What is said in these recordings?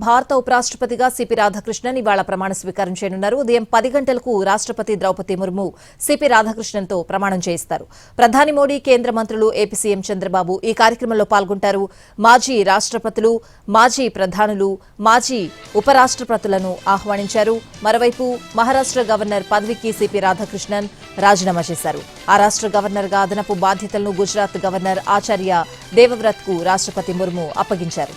భారత ఉపరాష్ట్రపతిగా సిపి రాధాకృష్ణన్ ఇవాళ ప్రమాణ స్వీకారం చేయనున్నారు. ఉదయం 10 గంటలకు రాష్ట్రపతి ద్రౌపది ముర్ము సిపి రాధాకృష్ణన్తో ప్రమాణం చేయిస్తారు. ప్రధాని మోడీ, కేంద్ర మంత్రులు, ఏపీ సీఎం చంద్రబాబు ఈ కార్యక్రమంలో పాల్గొంటారు. మాజీ రాష్ట్రపతులు, మాజీ ప్రధానులు, మాజీ ఉపరాష్ట్రపతులను ఆహ్వానించారు. మరోవైపు మహారాష్ట్ర గవర్నర్ పదవికి సిపి రాధాకృష్ణన్ రాజీనామా చేశారు. ఆ రాష్ట్ర గవర్నర్గా అదనపు బాధ్యతలను గుజరాత్ గవర్నర్ ఆచార్య దేవవ్రత్కు రాష్ట్రపతి ముర్ము అప్పగించారు.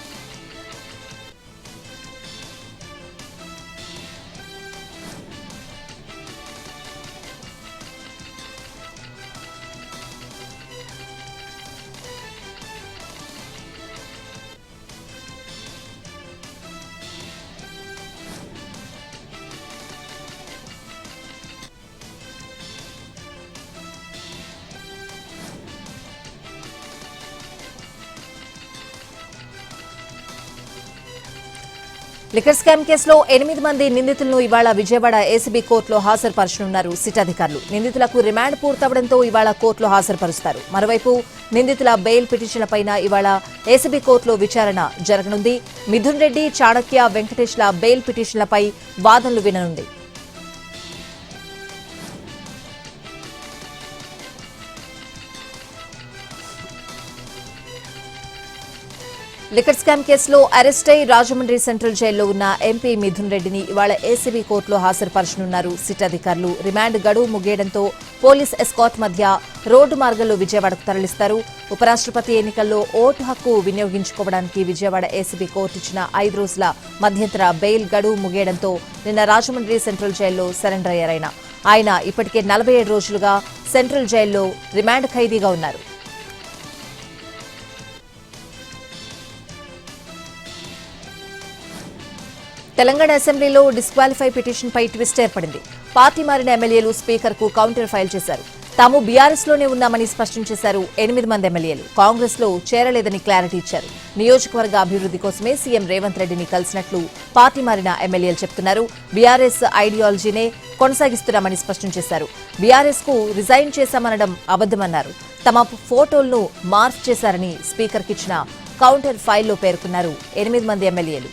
లిక్కర్ స్కామ్ కేసులో 8 మంది నిందితులను ఇవాళ విజయవాడ ఏసీబీ కోర్టులో హాజరుపరచనున్నారు సిట్ అధికారులు. నిందితులకు రిమాండ్ పూర్తవడంతో ఇవాళ కోర్టులో హాజరుపరుస్తారు. మరోవైపు నిందితుల బెయిల్ పిటిషన్లపైన ఇవాళ ఏసీబీ కోర్టులో విచారణ జరగనుంది. మిథున్ రెడ్డి, చాణక్య, వెంకటేష్ల బెయిల్ పిటిషన్లపై వాదనలు విననుంది. లిక్కర్ స్కామ్ కేసులో అరెస్ట్ అయి రాజమండ్రి సెంట్రల్ జైల్లో ఉన్న ఎంపీ మిథున్ రెడ్డిని ఇవాళ ఏసీబీ కోర్టులో హాజరుపరచనున్నారు సిట్ అధికారులు. రిమాండ్ గడువు ముగియడంతో పోలీస్ ఎస్కాట్ మధ్య రోడ్డు మార్గంలో విజయవాడకు తరలిస్తారు. ఉపరాష్ట్రపతి ఎన్నికల్లో ఓటు హక్కు వినియోగించుకోవడానికి విజయవాడ ఏసీబీ కోర్టు ఇచ్చిన 5 రోజుల మధ్యంతర బెయిల్ గడువు ముగియడంతో నిన్న రాజమండ్రి సెంట్రల్ జైల్లో సరెండర్ అయ్యారాయన. ఆయన ఇప్పటికే 47 రోజులుగా సెంట్రల్ జైల్లో రిమాండ్ ఖైదీగా ఉన్నారు. తెలంగాణ అసెంబ్లీలో డిస్క్వాలిఫై పిటిషన్పై ట్విస్ట్ ఏర్పడింది. పార్టీ మారిన ఎమ్మెల్యేలు స్పీకర్కు కౌంటర్ ఫైల్ చేశారు. తాము బీఆర్ఎస్లోనే ఉన్నామని స్పష్టం చేశారు 8 మంది ఎమ్మెల్యేలు. కాంగ్రెస్లో చేరలేదని క్లారిటీ ఇచ్చారు. నియోజకవర్గ అభివృద్ధి కోసమే సీఎం రేవంత్ రెడ్డిని కలిసినట్లు పార్టీ మారిన ఎమ్మెల్యేలు చెబుతున్నారు. బీఆర్ఎస్ ఐడియాలజీనే కొనసాగిస్తున్నామని స్పష్టం చేశారు. బీఆర్ఎస్కు రిజైన్ చేశామనడం అబద్దమన్నారు. తమ ఫోటోలను మార్ఫ్ చేశారని స్పీకర్కిచ్చిన కౌంటర్ ఫైల్లో పేర్కొన్నారు 8 మంది ఎమ్మెల్యేలు.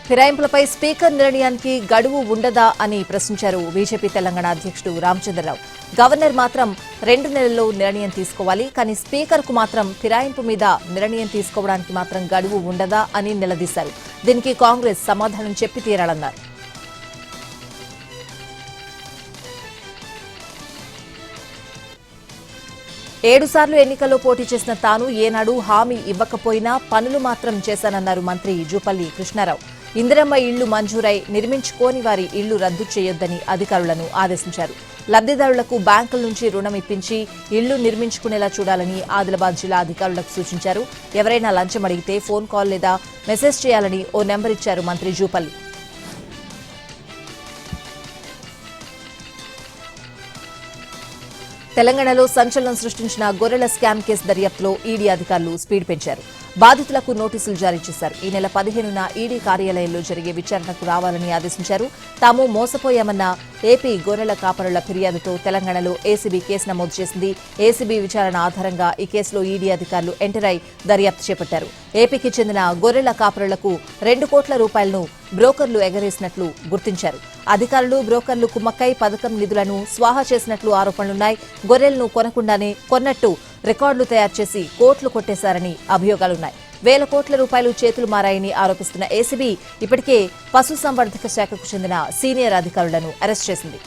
ఫిరాయింపులపై స్పీకర్ నిర్ణయానికి గడువు ఉండదా అని ప్రశ్నించారు బీజేపీ తెలంగాణ అధ్యక్షుడు రామచంద్రరావు. గవర్నర్ మాత్రం 2 నెలల్లో నిర్ణయం తీసుకోవాలి, కానీ స్పీకర్కు మాత్రం ఫిరాయింపు మీద నిర్ణయం తీసుకోవడానికి మాత్రం గడువు ఉండదా అని నిలదీశారు. దీనికి కాంగ్రెస్ సమాధానం చెప్పి తీరాలన్నారు. ఏడు సార్లు ఎన్నికల్లో పోటీ చేసిన తాను ఏనాడు హామీ ఇవ్వకపోయినా పనులు మాత్రం చేశానన్నారు మంత్రి జూపల్లి కృష్ణారావు. ఇందిరమ్మ ఇళ్లు మంజూరై నిర్మించుకోని వారి ఇళ్లు రద్దు చేయొద్దని అధికారులను ఆదేశించారు. లబ్ధిదారులకు బ్యాంకుల నుంచి రుణం ఇప్పించి ఇళ్లు నిర్మించుకునేలా చూడాలని ఆదిలాబాద్ జిల్లా అధికారులకు సూచించారు. ఎవరైనా లంచం అడిగితే ఫోన్ కాల్ లేదా మెసేజ్ చేయాలని ఓ నెంబర్ ఇచ్చారు మంత్రి జూపల్లి. తెలంగాణలో సంచలనం సృష్టించిన గొర్రెల స్కామ్ కేసు దర్యాప్తులో ఈడీ అధికారులు స్పీడ్ పెంచారు. బాధితులకు నోటీసులు జారీ చేశారు. ఈ నెల 15న ఈడీ కార్యాలయంలో జరిగే విచారణకు రావాలని ఆదేశించారు. తాము మోసపోయామన్న ఏపీ గొర్రెల కాపరుల ఫిర్యాదుతో తెలంగాణలో ఏసీబీ కేసు నమోదు చేసింది. ఏసీబీ విచారణ ఆధారంగా ఈ కేసులో ఈడీ అధికారులు ఎంటర్ అయి దర్యాప్తు చేపట్టారు. ఏపీకి చెందిన గొర్రెల కాపరులకు 2 కోట్ల రూపాయలను బ్రోకర్లు ఎగరేసినట్లు గుర్తించారు. అధికారులు, బ్రోకర్లు కుమ్మక్కై పథకం నిధులను స్వాహా చేసినట్లు ఆరోపణలున్నాయి. గొర్రెలను కొనకుండానే కొన్నట్టు రికార్డులు తయారు చేసి కోట్లు కొట్టేశారని అభియోగాలున్నాయి. 1,000 కోట్ల రూపాయలు చేతులు మారాయని ఆరోపిస్తున్న ఏసీబీ ఇప్పటికే పశుసంవర్ధక శాఖకు చెందిన సీనియర్ అధికారులను అరెస్ట్ చేసింది.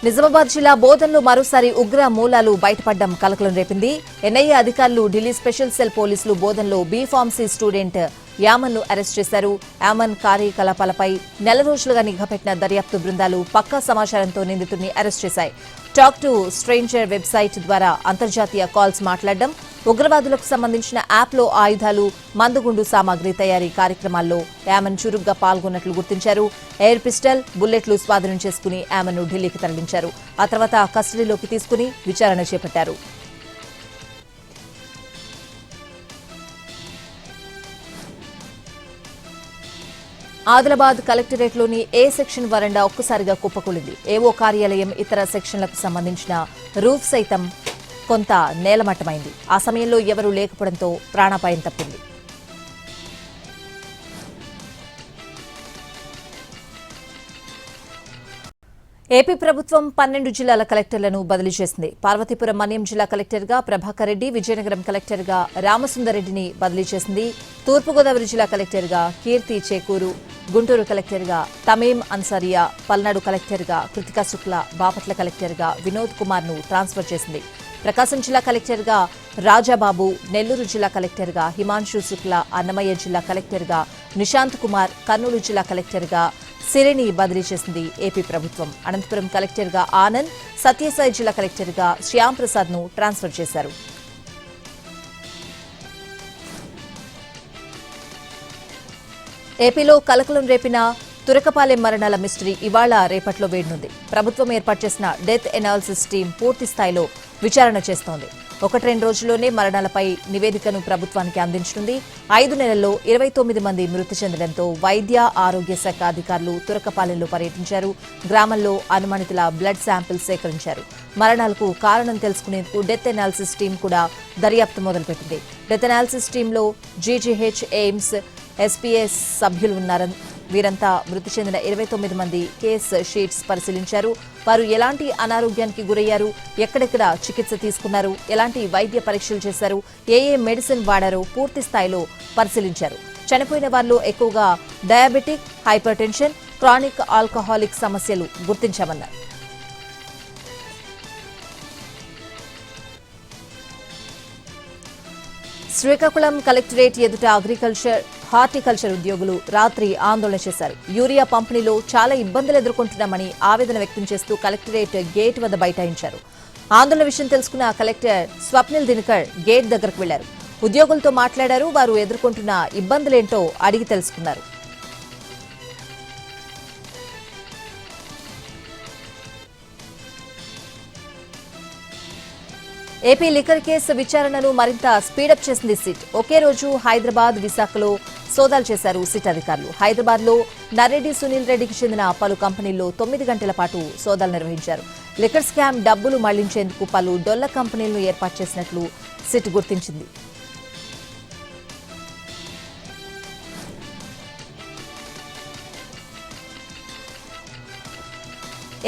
నిజామాబాద్ జిల్లా బోధన్లో మరోసారి ఉగ్ర మూలాలు బయటపడడం కలకలం రేపింది. ఎన్ఐఏ అధికారులు, ఢిల్లీ స్పెషల్ సెల్ పోలీసులు బోధన్లో బీఫార్మసీ స్టూడెంట్ యామన్ను అరెస్ట్ చేశారు. యామన్ కార్యకలాపాలపై 4 రోజులుగా నిఘా పెట్టిన దర్యాప్తు బృందాలు పక్కా సమాచారంతో నిందితుడిని అరెస్ట్ చేశాయి. టాక్ టు స్ట్రేంజర్ వెబ్సైట్ ద్వారా అంతర్జాతీయ కాల్స్ మాట్లాడడం, ఉగ్రవాదులకు సంబంధించిన యాప్లో ఆయుధాలు, మందుగుండు సామాగ్రి తయారీ కార్యక్రమాల్లో యామన్ చురుగ్గా పాల్గొన్నట్లు గుర్తించారు. ఎయిర్ పిస్టల్, బుల్లెట్లు స్వాధీనం చేసుకుని యామన్ను ఢిల్లీకి తరలించారు. ఆ తర్వాత కస్టడీలోకి తీసుకుని విచారణ చేపట్టారు. ఆదిలాబాద్ కలెక్టరేట్లోని ఏ సెక్షన్ వరండా ఒక్కసారిగా కుప్పకూలింది. ఏవో కార్యాలయం, ఇతర సెక్షన్లకు సంబంధించిన రూఫ్ సైతం కొంత నేలమట్టమైంది. ఆ సమయంలో ఎవరూ లేకపోవడంతో ప్రాణాపాయం తప్పింది. ఏపీ ప్రభుత్వం 12 జిల్లాల కలెక్టర్లను బదిలీ చేసింది. పార్వతీపురం మన్యం జిల్లా కలెక్టర్గా ప్రభాకర్ రెడ్డి, విజయనగరం కలెక్టర్గా రామసుందర్రెడ్డిని బదిలీ చేసింది. తూర్పుగోదావరి జిల్లా కలెక్టర్గా కీర్తి చేకూరు, గుంటూరు కలెక్టర్గా తమీం అన్సారియా, పల్నాడు కలెక్టర్గా కృతికా శుక్ల, బాపట్ల కలెక్టర్గా వినోద్ కుమార్ను ట్రాన్స్ఫర్ చేసింది. ప్రకాశం జిల్లా కలెక్టర్గా రాజాబాబు, నెల్లూరు జిల్లా కలెక్టర్గా హిమాంశు శుక్ల, అన్నమయ్య జిల్లా కలెక్టర్గా నిశాంత్ కుమార్, కర్నూలు జిల్లా కలెక్టర్గా సిరిని బదిలీ చేసింది ఏపీ ప్రభుత్వం. అనంతపురం కలెక్టర్గా ఆనంద్, సత్యసాయి జిల్లా కలెక్టర్గా శ్యామ్ ప్రసాద్ ను ట్రాన్స్ఫర్ చేశారు. ఏపీలో కలకలం రేపిన తురకపాలెం మరణాల మిస్టరీ ఇవాళ రేపట్లో వేడనుంది. ప్రభుత్వం ఏర్పాటు చేసిన డెత్ ఎనాలిసిస్ టీం పూర్తి స్థాయిలో విచారణ చేస్తోంది. 1-2 రోజుల్లోనే మరణాలపై నివేదికను ప్రభుత్వానికి అందించనుంది. 5 నెలల్లో 29 మంది మృతి చెందడంతో వైద్య ఆరోగ్య శాఖ అధికారులు తురకపాలెంలో పర్యటించారు. గ్రామంలో అనుమానితుల బ్లడ్ శాంపిల్స్ సేకరించారు. మరణాలకు కారణం తెలుసుకునేందుకు డెత్ ఎనాలిసిస్ టీం కూడా దర్యాప్తు మొదలుపెట్టింది. డెత్ ఎనాలిసిస్ టీంలో జీజీహెచ్, ఎయిమ్స్, ఎస్పీఎస్ సభ్యులు ఉన్నారని వీరంతా మృతి చెందిన 29 మంది కేస్ షీట్స్ పరిశీలించారు. వారు ఎలాంటి అనారోగ్యానికి గురయ్యారు, ఎక్కడెక్కడ చికిత్స తీసుకున్నారు, ఎలాంటి వైద్య పరీక్షలు చేశారు, ఏ మెడిసిన్ వాడారో పూర్తి స్థాయిలో పరిశీలించారు. చనిపోయిన వారిలో ఎక్కువగా diabetic, hyper tension, chronic alcoholic సమస్యలు గుర్తించామన్నారు. శ్రీకాకుళం కలెక్టరేట్ ఎదుట హార్టికల్చర్ ఉద్యోగులు రాత్రి ఆందోళన చేశారు. యూరియా పంపిణీలో చాలా ఇబ్బందులు ఎదుర్కొంటున్నామని ఆవేదన వ్యక్తం చేస్తూ కలెక్టరేట్ గేట్ వద్ద బైఠాయించారు. ఆందోళన విషయం తెలుసుకున్న కలెక్టర్ స్వప్నిల్ దినకర్ గేట్ దగ్గరకు వెళ్లారు. ఉద్యోగులతో మాట్లాడారు. వారు ఎదుర్కొంటున్న ఇబ్బందులేంటో అడిగి తెలుసుకున్నారు. ఏపీ లిక్కర్ కేసు విచారణను మరింత స్పీడప్ చేసింది సిట్. ఒకే రోజు హైదరాబాద్, విశాఖలో సోదాలు చేశారు సిట్ అధికారులు. హైదరాబాద్ లో నరెడ్డి సునీల్ రెడ్డికి చెందిన పలు కంపెనీల్లో 9 గంటల పాటు సోదాలు నిర్వహించారు. లిక్కర్ స్కామ్ డబ్బులు మళ్లించేందుకు పలు డొల్ల కంపెనీలను ఏర్పాటు చేసినట్లు సిట్ గుర్తించింది.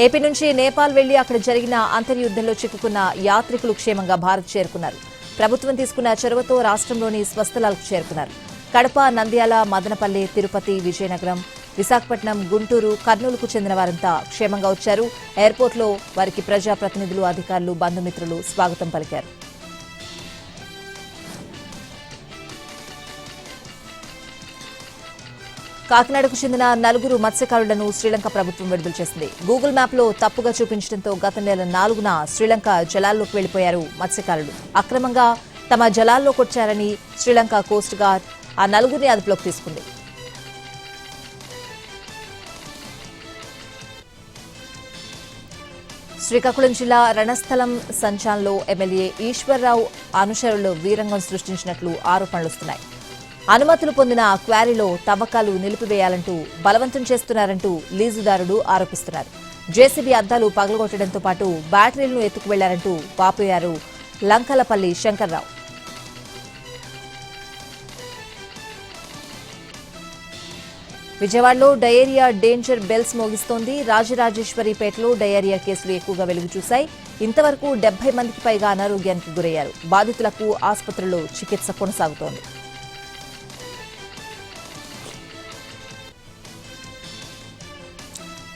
ఏపీ నుంచి నేపాల్ వెళ్లి అక్కడ జరిగిన అంతర్యుద్ధంలో చిక్కుకున్న యాత్రికులు క్షేమంగా భారత్ చేరుకున్నారు. ప్రభుత్వం తీసుకున్న చొరవతో రాష్ట్రంలోని స్వస్థలాలకు చేరుకున్నారు. కడప, నంద్యాల, మదనపల్లి, తిరుపతి, విజయనగరం, విశాఖపట్నం, గుంటూరు, కర్నూలుకు చెందిన వారంతా క్షేమంగా వచ్చారు. ఎయిర్పోర్ట్లో వారికి ప్రజాప్రతినిధులు, అధికారులు, బంధుమిత్రులు స్వాగతం పలికారు. కాకినాడకు చెందిన 4 మత్స్యకారులను శ్రీలంక ప్రభుత్వం విడుదల చేసింది. గూగుల్ మ్యాప్లో తప్పుగా చూపించడంతో గత నెల 4న శ్రీలంక జలాల్లోకి వెళ్లిపోయారు మత్స్యకారులు. అక్రమంగా తమ జలాల్లోకొచ్చారని శ్రీలంక కోస్ట్ గార్డ్ ఆ 4 అదుపులోకి తీసుకుంది. శ్రీకాకుళం జిల్లా రణస్థలం సంచాన్లో ఎమ్మెల్యే ఈశ్వర్రావు అనుచరులు వీరంగం సృష్టించినట్లు ఆరోపణలొస్తున్నాయి. అనుమతులు పొందిన క్వారీలో తవ్వకాలు నిలిపివేయాలంటూ బలవంతం చేస్తున్నారంటూ లీజుదారుడు ఆరోపిస్తున్నారు. జేసీబీ అద్దాలు పగలగొట్టడంతో పాటు బ్యాటరీలను ఎత్తుకు వెళ్లారంటూ వాపోయారు లంకలపల్లి శంకర్రావు. విజయవాడలో డయేరియా డేంజర్ బెల్స్ మోగిస్తోంది. రాజరాజేశ్వరిపేటలో డయేరియా కేసులు ఎక్కువగా వెలుగు చూశాయి. ఇంతవరకు 70 మందికి పైగా అనారోగ్యానికి గురయ్యారు. బాధితులకు ఆసుపత్రిలో చికిత్స కొనసాగుతోంది.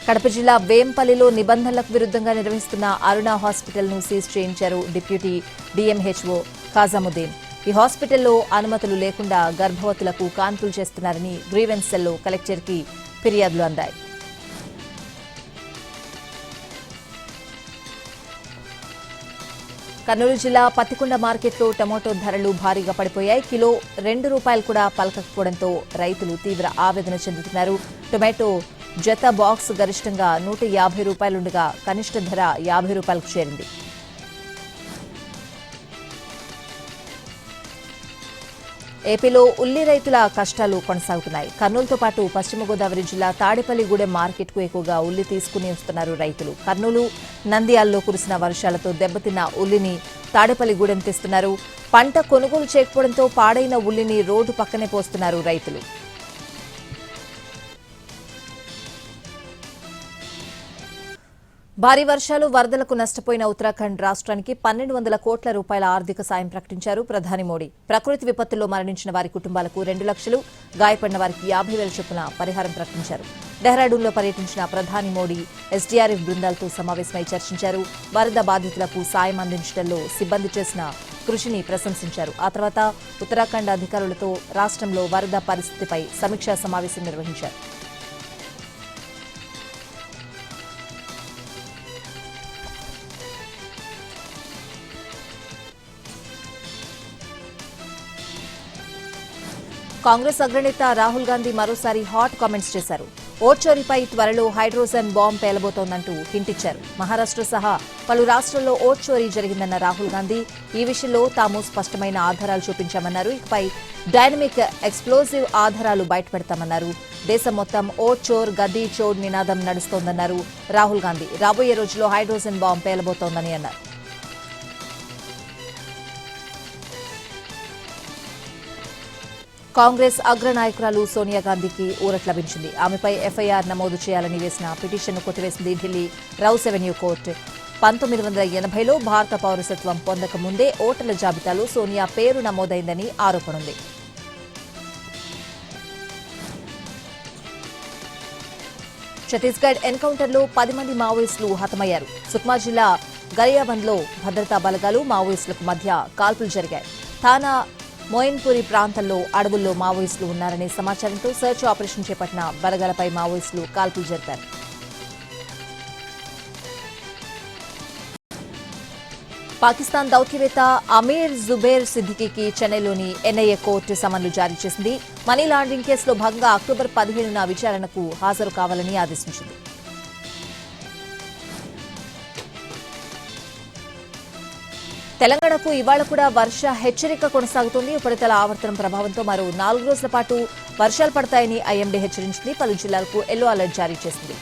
కడప జిల్లా వేంపల్లిలో నిబంధనలకు విరుద్ధంగా నిర్వహిస్తున్న అరుణ హాస్పిటల్ను సీజ్ చేయించారు డిప్యూటీ డీఎంహెచ్ఓ ఖాజాముద్దీన్. ఈ హాస్పిటల్లో అనుమతులు లేకుండా గర్భవతులకు కాన్పులు చేస్తున్నారని గ్రీవెన్స్ సెల్లో కలెక్టర్కి ఫిర్యాదులు అందాయి. కర్నూలు జిల్లా పత్తికొండ మార్కెట్లో టమోటో ధరలు భారీగా పడిపోయాయి. కిలో ₹2 కూడా పలకకపోవడంతో రైతులు తీవ్ర ఆవేదన చెందుతున్నారు. టొమాటో జత బాక్స్ గరిష్టంగా ₹150 ఉండగా కనిష్ట ధర ₹50కు చేరింది. ఏపీలో ఉల్లి రైతుల కష్టాలు కొనసాగుతున్నాయి. కర్నూలుతో పాటు పశ్చిమ గోదావరి జిల్లా తాడేపల్లిగూడెం మార్కెట్కు ఎక్కువగా ఉల్లి తీసుకుని వస్తున్నారు రైతులు. కర్నూలు, నంద్యాలలో కురిసిన వర్షాలతో దెబ్బతిన్న ఉల్లిని తాడేపల్లిగూడెం తెస్తున్నారు. పంట కొనుగోలు చేయకపోవడంతో పాడైన ఉల్లిని రోడ్డు పక్కనే పోస్తున్నారు రైతులు. భారీ వర్షాలు, వరదలకు నష్టపోయిన ఉత్తరాఖండ్ రాష్ట్రానికి 1,200 కోట్ల రూపాయల ఆర్థిక సాయం ప్రకటించారు ప్రధాని మోడీ. ప్రకృతి విపత్తుల్లో మరణించిన వారి కుటుంబాలకు 2 లక్షలు, గాయపడిన వారికి 50,000 చొప్పున పరిహారం ప్రకటించారు. డెహ్రాడూన్లో పర్యటించిన ప్రధాని మోడీ ఎస్డీఆర్ఎఫ్ బృందాలతో సమావేశమై చర్చించారు. వరద బాధితులకు సాయం అందించడంలో సిబ్బంది చేసిన కృషిని ప్రశంసించారు. ఆ తర్వాత ఉత్తరాఖండ్ అధికారులతో రాష్ట్రంలో వరద పరిస్థితిపై సమీక్షా సమావేశం నిర్వహించారు. కాంగ్రెస్ అగ్రనేత రాహుల్ గాంధీ మరోసారి హాట్ కామెంట్స్ చేశారు. ఓట్ చోరీపై త్వరలో హైడ్రోజన్ బాంబ్ పేలబోతోందంటూ హింటిచ్చారు. మహారాష్ట్ర సహా పలు రాష్ట్రాల్లో ఓట్ చోరీ జరిగిందన్న రాహుల్ గాంధీ ఈ విషయంలో తాము స్పష్టమైన ఆధారాలు చూపించామన్నారు. ఇకపై డైనమిక్ ఎక్స్ప్లోజివ్ ఆధారాలు బయటపెడతామన్నారు. దేశం మొత్తం ఓట్ చోర్ గద్దీ చోర్ నినాదం నడుస్తోందన్నారు రాహుల్ గాంధీ. రాబోయే రోజుల్లో హైడ్రోజన్ బాంబ్ పేలబోతోందని అన్నారు. కాంగ్రెస్ అగ్రనాయకురాలు సోనియా గాంధీకి ఊరట లభించింది. ఆమెపై ఎఫ్ఐఆర్ నమోదు చేయాలని వేసిన పిటిషన్ను కొట్టివేసింది ఢిల్లీ రౌస్ ఎవెన్యూ కోర్టు. 1980లో భారత పౌరసత్వం పొందక ముందే ఓటర్ల జాబితాలో సోనియా పేరు నమోదైందని ఆరోపణుంది. ఛత్తీస్గఢ్ ఎన్కౌంటర్లో 10 మంది మావోయిస్టులు హతమయ్యారు. సుక్మా జిల్లా గరియాబంద్లో భద్రతా బలగాలు, మావోయిస్టులకు మధ్య కాల్పులు జరిగాయి. థానా మోయిన్పురి ప్రాంతంలో అడవుల్లో మావోయిస్టులు ఉన్నారనే సమాచారంతో సర్చ్ ఆపరేషన్ చేపట్టిన బలగాలపై మావోయిస్టులు కాల్పులు జరిపారు. పాకిస్తాన్ దౌత్యవేత్త అమీర్ జుబేర్ సిద్దికీకి చెన్నైలోని ఎన్ఐఏ కోర్టు సమన్లు జారీ చేసింది. మనీ లాండరింగ్ కేసులో భాగంగా అక్టోబర్ 15న విచారణకు హాజరు కావాలని ఆదేశించింది. తెలంగాణకు ఇవాళ కూడా వర్ష హెచ్చరిక కొనసాగుతోంది. ఉపరితల ఆవర్తనం ప్రభావంతో మరో 4 రోజుల పాటు వర్షాలు పడతాయని ఐఎండీ హెచ్చరించింది. పలు జిల్లాలకు ఎల్లో అలర్ట్ జారీ చేసింది.